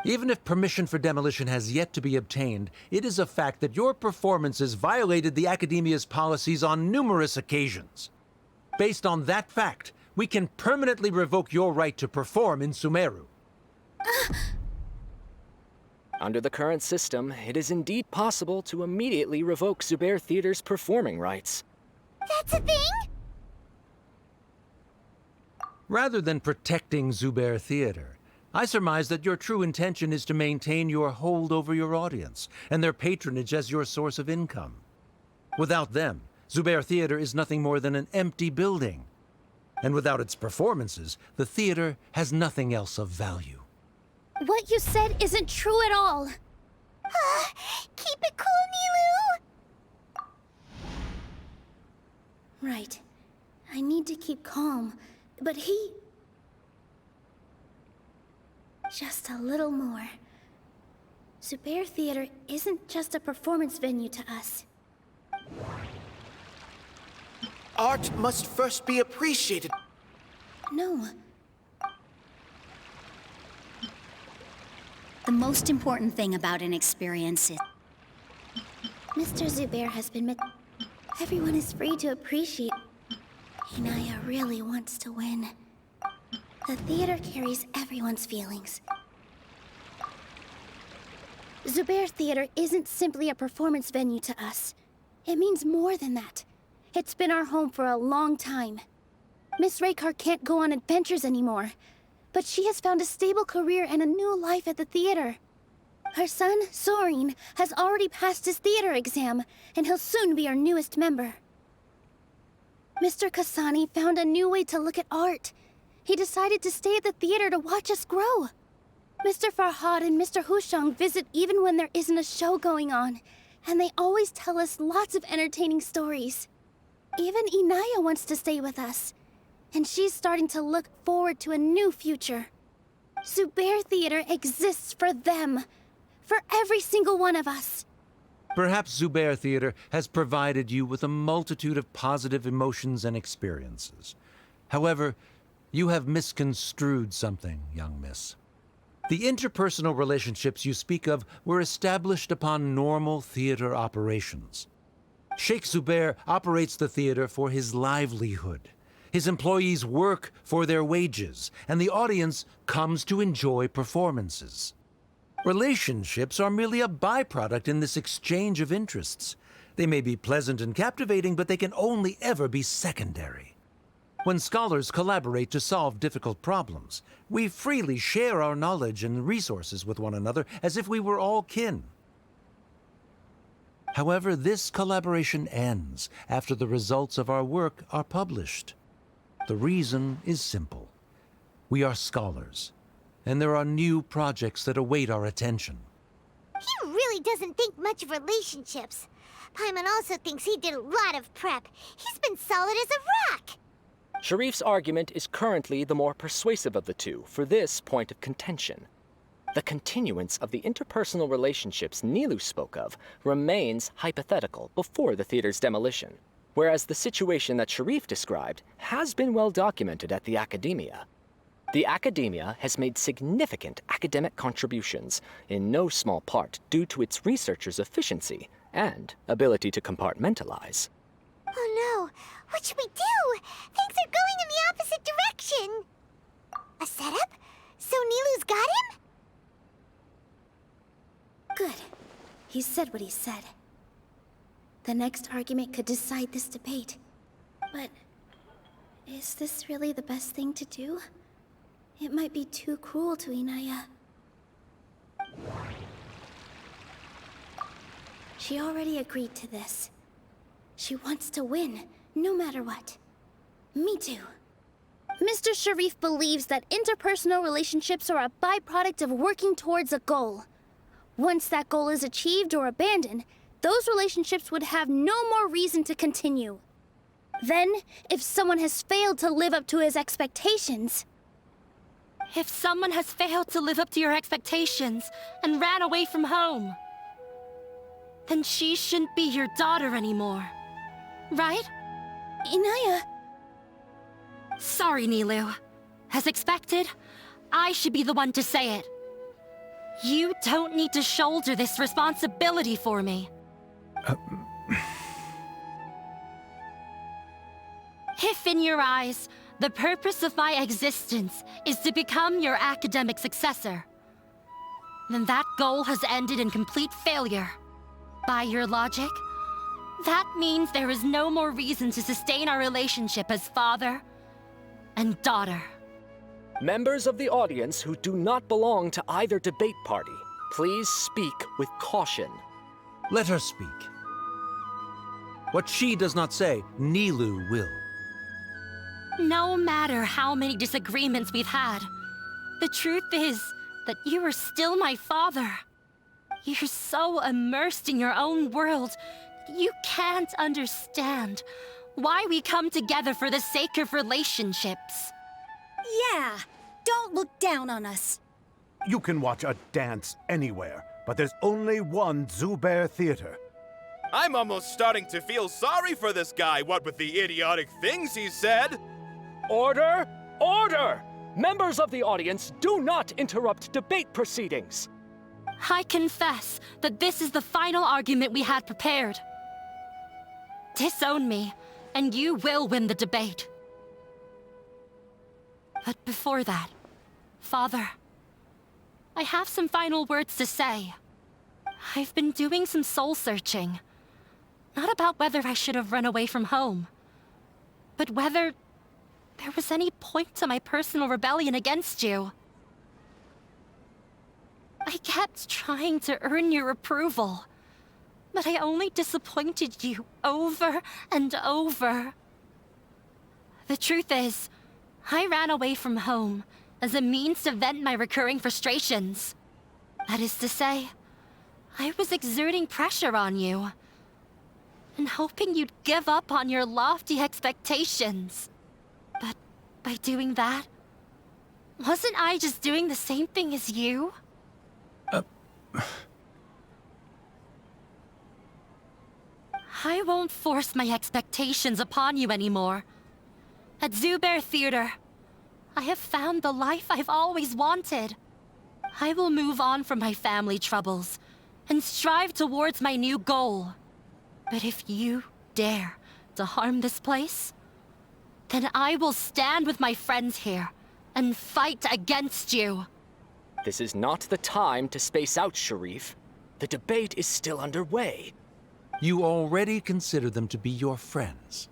Even if permission for demolition has yet to be obtained, it is a fact that your performances violated the Academia's policies on numerous occasions. Based on that fact, we can permanently revoke your right to perform in Sumeru. Under the current system, it is indeed possible to immediately revoke Zubair Theater's performing rights. That's a thing? Rather than protecting Zubair Theater, I surmise that your true intention is to maintain your hold over your audience and their patronage as your source of income. Without them, Zubair Theater is nothing more than an empty building. And without its performances, the theater has nothing else of value. What you said isn't true at all. Keep it cool, Nilu! Right. I need to keep calm, but he... Just a little more. Zubair Theater isn't just a performance venue to us. Art must first be appreciated. No. The most important thing about an experience is... Mr. Zubair has been everyone is free to appreciate... Inaya really wants to win. The theater carries everyone's feelings. Zubair Theater isn't simply a performance venue to us. It means more than that. It's been our home for a long time. Miss Raykar can't go on adventures anymore, but she has found a stable career and a new life at the theater. Her son, Sorin, has already passed his theater exam, and he'll soon be our newest member. Mr. Kasani found a new way to look at art. He decided to stay at the theater to watch us grow. Mr. Farhad and Mr. Hushang visit even when there isn't a show going on, and they always tell us lots of entertaining stories. Even Inaya wants to stay with us, and she's starting to look forward to a new future. Zubair Theater exists for them, for every single one of us. Perhaps Zubair Theater has provided you with a multitude of positive emotions and experiences. However, you have misconstrued something, young miss. The interpersonal relationships you speak of were established upon normal theater operations. Sheikh Zubair operates the theater for his livelihood. His employees work for their wages, and the audience comes to enjoy performances. Relationships are merely a byproduct in this exchange of interests. They may be pleasant and captivating, but they can only ever be secondary. When scholars collaborate to solve difficult problems, we freely share our knowledge and resources with one another as if we were all kin. However, this collaboration ends after the results of our work are published. The reason is simple. We are scholars, and there are new projects that await our attention. He really doesn't think much of relationships. Paimon also thinks he did a lot of prep. He's been solid as a rock. Sharif's argument is currently the more persuasive of the two for this point of contention. The continuance of the interpersonal relationships Nilou spoke of remains hypothetical before the theater's demolition, whereas the situation that Sharif described has been well documented at the Academia. The Academia has made significant academic contributions, in no small part due to its researchers' efficiency and ability to compartmentalize. Oh no, what should we do? Things are going in the opposite direction. A setup? So Nilou's got him? Good. He said what he said. The next argument could decide this debate. But is this really the best thing to do? It might be too cruel to Inaya. She already agreed to this. She wants to win, no matter what. Me too. Mr. Sharif believes that interpersonal relationships are a byproduct of working towards a goal. Once that goal is achieved or abandoned, those relationships would have no more reason to continue. Then, if someone has failed to live up to his expectations... If someone has failed to live up to your expectations and ran away from home, then she shouldn't be your daughter anymore. Right? Inaya... Sorry, Nilou. As expected, I should be the one to say it. You don't need to shoulder this responsibility for me. If in your eyes, the purpose of my existence is to become your academic successor, then that goal has ended in complete failure. By your logic, that means there is no more reason to sustain our relationship as father and daughter. Members of the audience who do not belong to either debate party, please speak with caution. Let her speak. What she does not say, Nilou will. No matter how many disagreements we've had, the truth is that you are still my father. You're so immersed in your own world, you can't understand why we come together for the sake of relationships. Yeah, don't look down on us. You can watch a dance anywhere, but there's only one Zubair Theater. I'm almost starting to feel sorry for this guy, what with the idiotic things he said. Order! Order! Members of the audience, do not interrupt debate proceedings. I confess that this is the final argument we had prepared. Disown me, and you will win the debate. But before that, Father, I have some final words to say. I've been doing some soul-searching. Not about whether I should have run away from home, but whether there was any point to my personal rebellion against you. I kept trying to earn your approval, but I only disappointed you over and over. The truth is, I ran away from home as a means to vent my recurring frustrations. That is to say, I was exerting pressure on you, and hoping you'd give up on your lofty expectations. But by doing that, wasn't I just doing the same thing as you? I won't force my expectations upon you anymore. At Zubair Theater, I have found the life I've always wanted. I will move on from my family troubles and strive towards my new goal. But if you dare to harm this place, then I will stand with my friends here and fight against you. This is not the time to space out, Sharif. The debate is still underway. You already consider them to be your friends.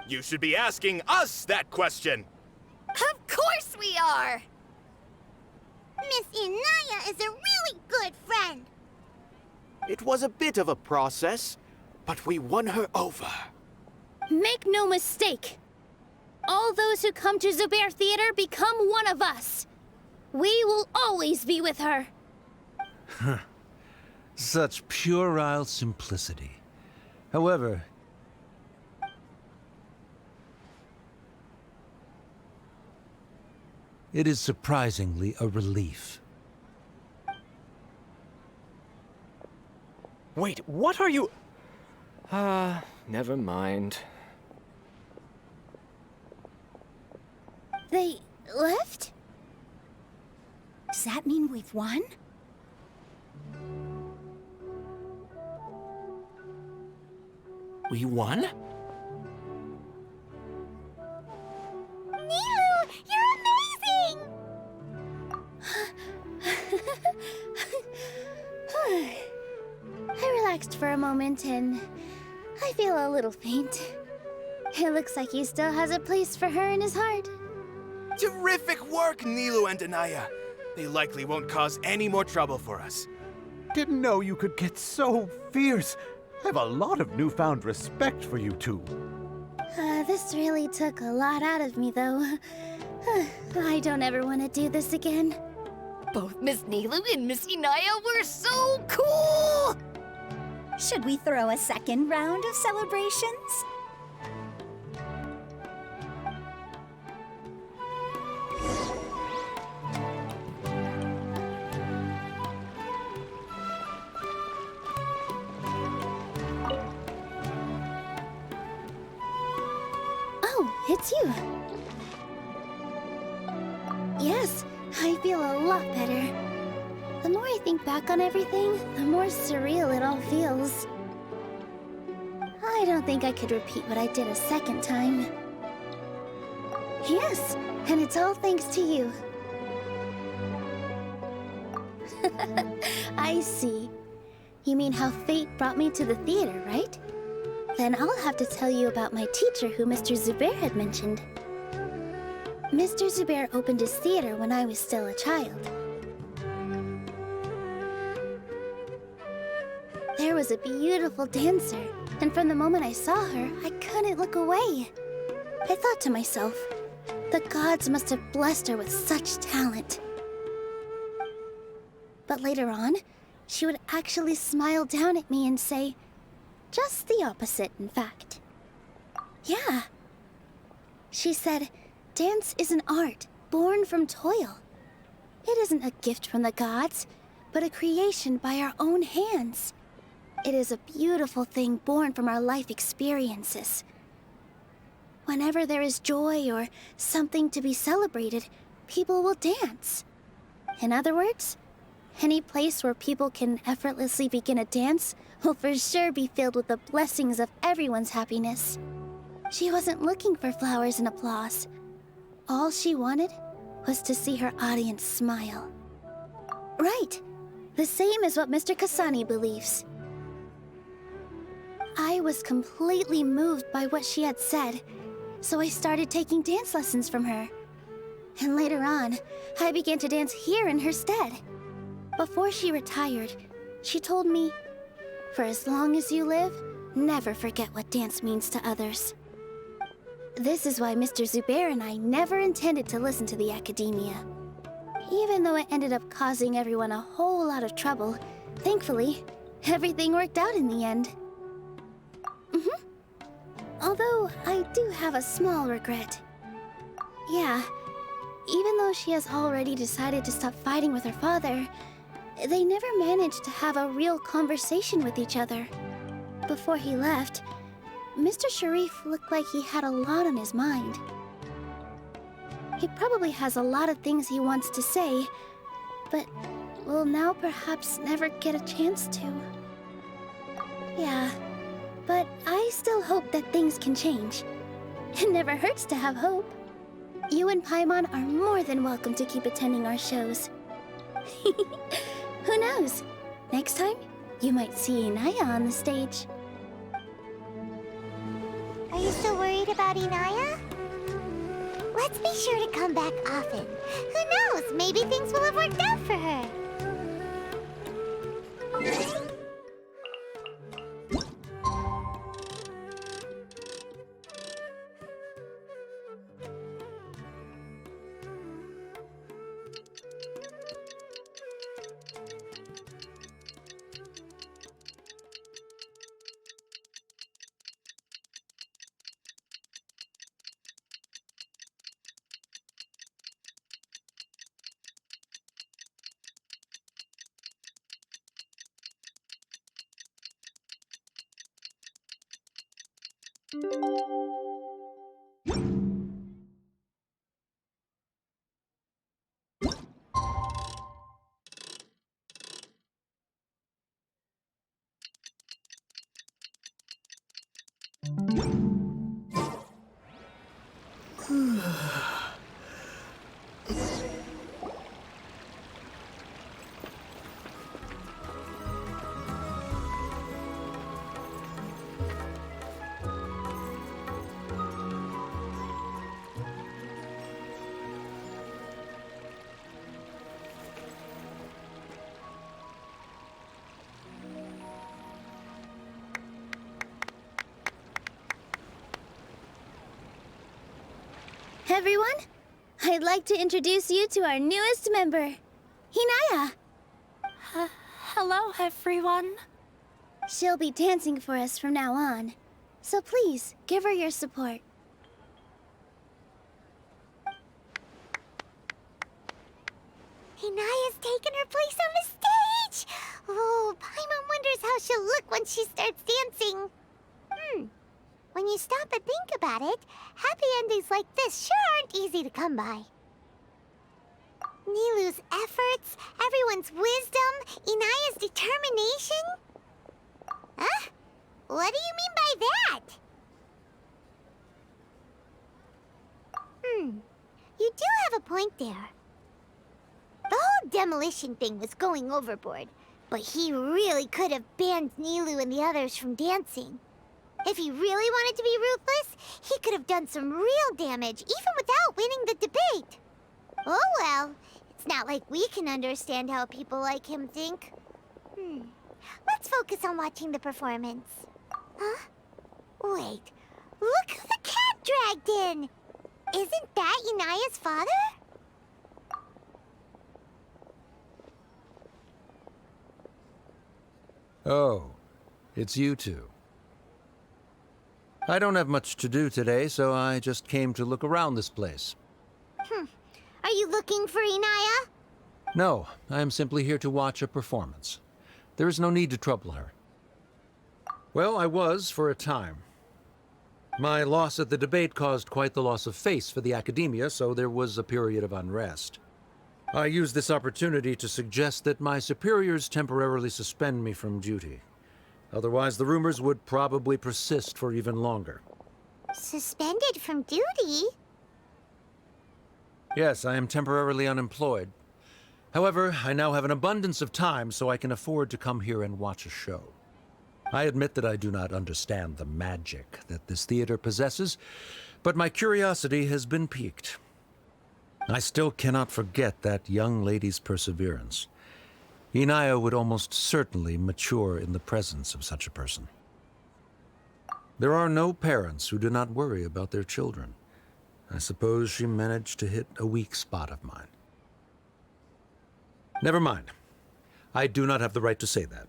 You should be asking us that question! Of course we are! Miss Inaya is a really good friend. It was a bit of a process, but we won her over. Make no mistake. All those who come to Zubair Theater become one of us. We will always be with her. Such puerile simplicity. However, it is surprisingly a relief. Wait, what are you... never mind. They left? Does that mean we've won? We won? Nilou, you're amazing! I relaxed for a moment and I feel a little faint. It looks like he still has a place for her in his heart. Terrific work, Nilou and Anaya. They likely won't cause any more trouble for us. Didn't know you could get so fierce. I have a lot of newfound respect for you two. This really took a lot out of me, though. I don't ever want to do this again. Both Miss Nilou and Miss Inaya were so cool! Should we throw a second round of celebrations? Oh, it's you. Yes, I feel a lot better. The more I think back on everything, the more surreal it all feels. I don't think I could repeat what I did a second time. Yes, and it's all thanks to you. I see. You mean how fate brought me to the theater, right? Then I'll have to tell you about my teacher who Mr. Zubair had mentioned. Mr. Zubair opened his theater when I was still a child. There was a beautiful dancer, and from the moment I saw her, I couldn't look away. I thought to myself, the gods must have blessed her with such talent. But later on, she would actually smile down at me and say, just the opposite, in fact. Yeah. She said, dance is an art born from toil. It isn't a gift from the gods, but a creation by our own hands. It is a beautiful thing born from our life experiences. Whenever there is joy or something to be celebrated, people will dance. In other words, any place where people can effortlessly begin a dance will for sure be filled with the blessings of everyone's happiness. She wasn't looking for flowers and applause. All she wanted was to see her audience smile. Right. The same as what Mr. Kasani believes. I was completely moved by what she had said, so I started taking dance lessons from her. And later on, I began to dance here in her stead. Before she retired, she told me, for as long as you live, never forget what dance means to others. This is why Mr. Zubair and I never intended to listen to the academia. Even though it ended up causing everyone a whole lot of trouble, thankfully, everything worked out in the end. Although, I do have a small regret. Yeah, even though she has already decided to stop fighting with her father, they never managed to have a real conversation with each other. Before he left, Mr. Sharif looked like he had a lot on his mind. He probably has a lot of things he wants to say, but will now perhaps never get a chance to. Yeah, but I still hope that things can change. It never hurts to have hope. You and Paimon are more than welcome to keep attending our shows. Who knows? Next time, you might see Inaya on the stage. Are you still worried worried about Inaya? Let's be sure to come back often. Who knows, maybe things will have worked out for her. Everyone, I'd like to introduce you to our newest member, Hinaya. Hello, everyone. She'll be dancing for us from now on, so please give her your support. Hinaya's taken her place on the stage! Oh, Paimon wonders how she'll look when she starts dancing. When you stop and think about it, happy endings like this sure aren't easy to come by. Nilou's efforts, everyone's wisdom, Inaya's determination? Huh? What do you mean by that? You do have a point there. The whole demolition thing was going overboard, but he really could have banned Nilou and the others from dancing. If he really wanted to be ruthless, he could have done some real damage, even without winning the debate. Oh well, it's not like we can understand how people like him think. Let's focus on watching the performance. Huh? Wait, look who the cat dragged in! Isn't that Inaya's father? Oh, it's you two. I don't have much to do today, so I just came to look around this place. Are you looking for Inaya? No, I am simply here to watch a performance. There is no need to trouble her. Well, I was for a time. My loss at the debate caused quite the loss of face for the academia, so there was a period of unrest. I used this opportunity to suggest that my superiors temporarily suspend me from duty. Otherwise, the rumors would probably persist for even longer. Suspended from duty? Yes, I am temporarily unemployed. However, I now have an abundance of time, so I can afford to come here and watch a show. I admit that I do not understand the magic that this theater possesses, but my curiosity has been piqued. I still cannot forget that young lady's perseverance. Inaya would almost certainly mature in the presence of such a person. There are no parents who do not worry about their children. I suppose she managed to hit a weak spot of mine. Never mind. I do not have the right to say that.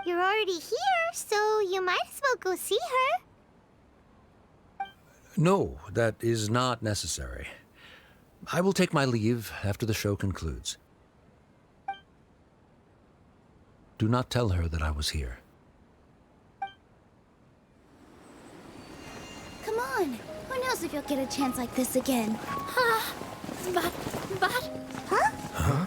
You're already here, so you might as well go see her. No, that is not necessary. I will take my leave after the show concludes. Do not tell her that I was here. Come on. Who knows if you'll get a chance like this again? But... Huh?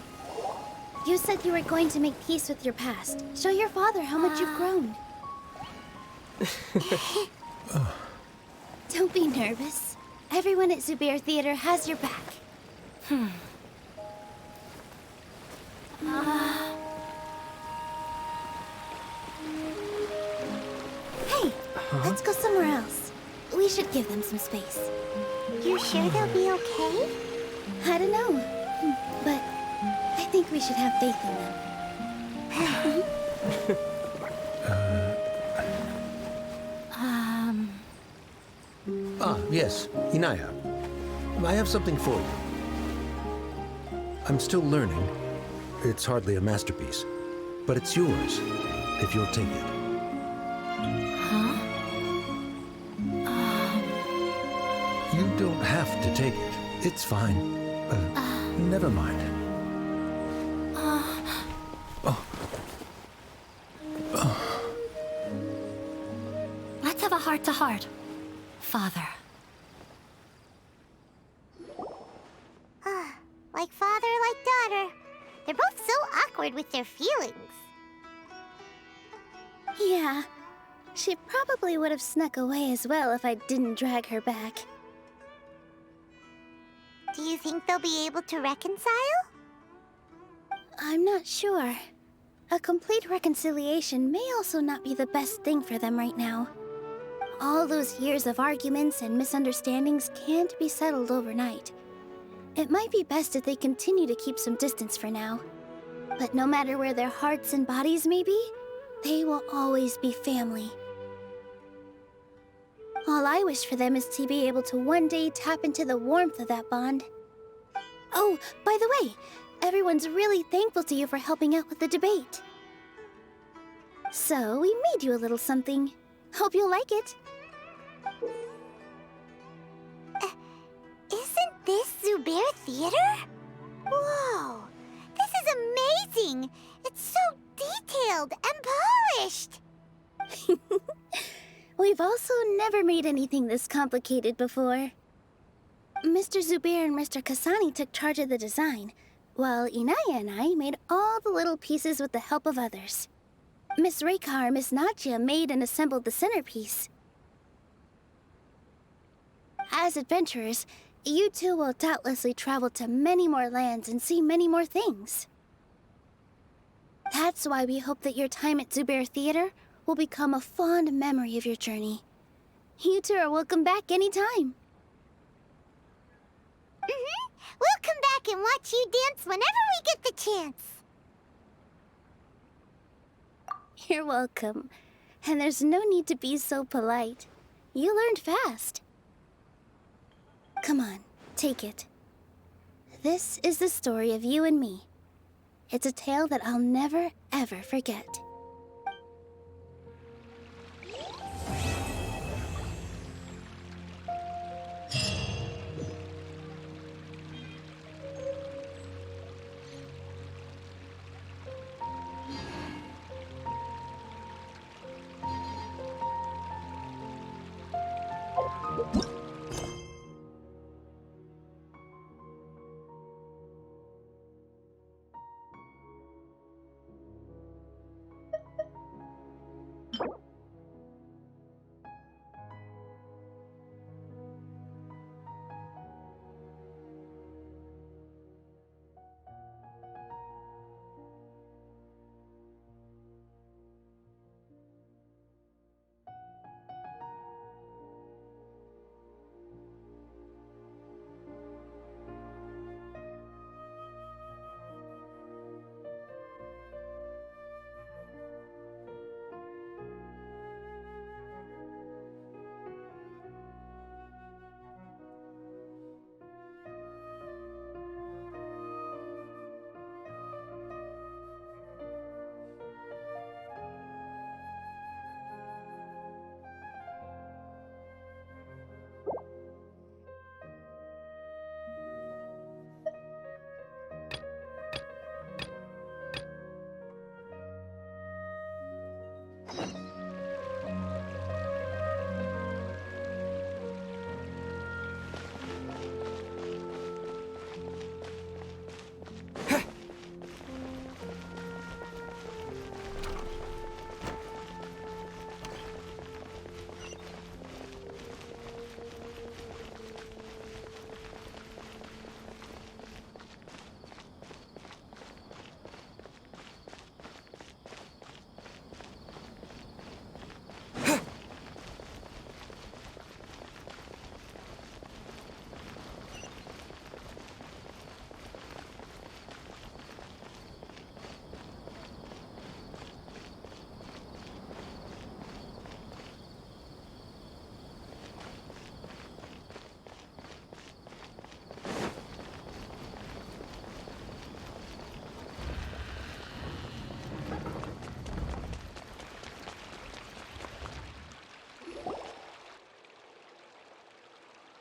You said you were going to make peace with your past. Show your father how much you've grown. Don't be nervous. Everyone at Zubair Theater has your back. Hey, let's go somewhere else. We should give them some space. You sure they'll be okay? I don't know, but I think we should have faith in them. Ah, yes, Inaya. I have something for you. I'm still learning. It's hardly a masterpiece, but it's yours, if you'll take it. Huh? You don't have to take it. It's fine. Never mind. Let's have a heart-to-heart, Father. Like father, like daughter. They're both so awkward with their feelings. Yeah, she probably would have snuck away as well if I didn't drag her back. Do you think they'll be able to reconcile? I'm not sure. A complete reconciliation may also not be the best thing for them right now. All those years of arguments and misunderstandings can't be settled overnight. It might be best if they continue to keep some distance for now. But no matter where their hearts and bodies may be, they will always be family. All I wish for them is to be able to one day tap into the warmth of that bond. Oh, by the way, everyone's really thankful to you for helping out with the debate. So, we made you a little something. Hope you'll like it. Isn't this Zubair Theater? Whoa! This is amazing! It's so detailed and polished! We've also never made anything this complicated before. Mr. Zubair and Mr. Kasani took charge of the design, while Inaya and I made all the little pieces with the help of others. Miss Reika or Miss Nadja made and assembled the centerpiece. As adventurers, you two will doubtlessly travel to many more lands and see many more things. That's why we hope that your time at Zubair Theater will become a fond memory of your journey. You two are welcome back anytime. We'll come back and watch you dance whenever we get the chance. You're welcome. And there's no need to be so polite. You learned fast. Come on, take it. This is the story of you and me. It's a tale that I'll never, ever forget.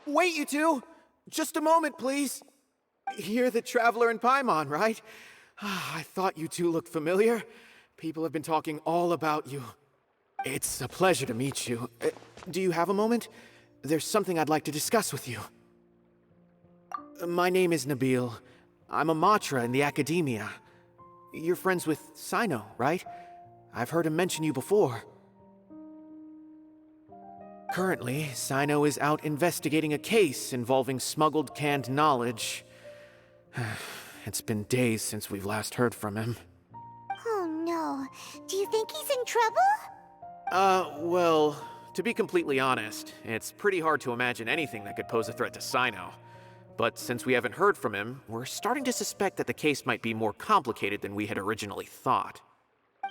Wait, you two! Just a moment, please. You're the Traveler in Paimon, right? I thought you two looked familiar. People have been talking all about you. It's a pleasure to meet you. Do you have a moment? There's something I'd like to discuss with you. My name is Nabil. I'm a Matra in the Academia. You're friends with Sino, right? I've heard him mention you before. Currently, Sino is out investigating a case involving smuggled canned knowledge. It's been days since we've last heard from him. Oh no. Do you think he's in trouble? Well, to be completely honest, it's pretty hard to imagine anything that could pose a threat to Sino. But since we haven't heard from him, we're starting to suspect that the case might be more complicated than we had originally thought.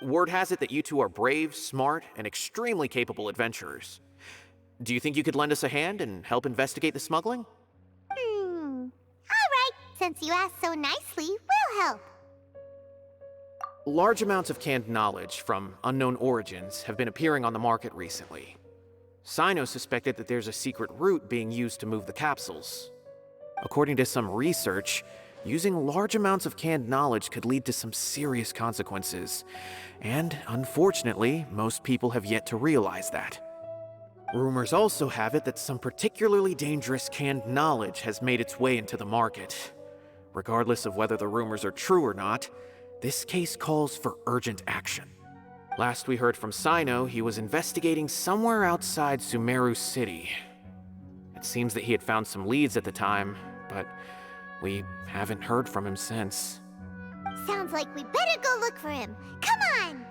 Word has it that you two are brave, smart, and extremely capable adventurers. Do you think you could lend us a hand and help investigate the smuggling? All right. Since you asked so nicely, we'll help. Large amounts of canned knowledge from unknown origins have been appearing on the market recently. Sino suspected that there's a secret route being used to move the capsules. According to some research, using large amounts of canned knowledge could lead to some serious consequences. And unfortunately, most people have yet to realize that. Rumors also have it that some particularly dangerous canned knowledge has made its way into the market. Regardless of whether the rumors are true or not, this case calls for urgent action. Last we heard from Sino, he was investigating somewhere outside Sumeru City. It seems that he had found some leads at the time, but we haven't heard from him since. Sounds like we better go look for him. Come on!